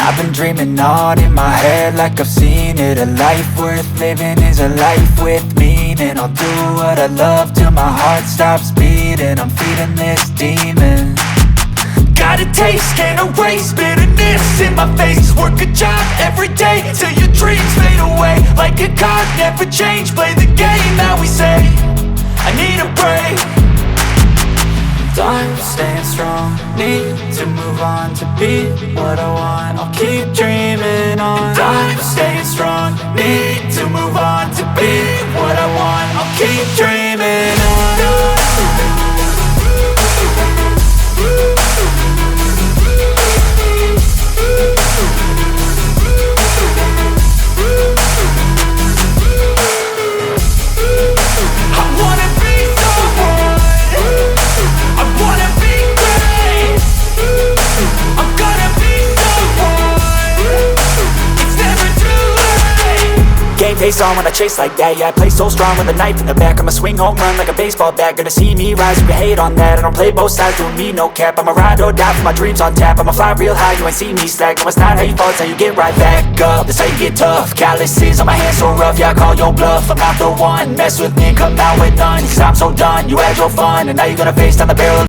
I've been dreaming on in my head like I've seen it. A life worth living is a life with meaning. I'll do what I love till my heart stops beating. I'm feeding this demon. Got a taste, can't erase bitterness in my face. Work a job every day till your dreams fade away. Like a card, never change, play the game that we say. I need a break. I'm staying strong, need to move on to be what I want. I'll keep dreaming on. I'm staying strong, need to move on to be what I want. I'll keep dreaming on. Face on when I chase like that. Yeah, I play so strong with a knife in the back. I'ma swing home run like a baseball bat. Gonna see me rise, you can hate on that. I don't play both sides, doing me no cap. I'ma ride or die for my dreams on tap. I'ma fly real high, you ain't see me slack. No, it's not how you fall, it's how you get right back up. That's how you get tough. Calluses on my hands so rough, yeah, I call your bluff. I'm not the one, mess with me and come out with none. Cause I'm so done, you had your fun, and now you're gonna face down the barrel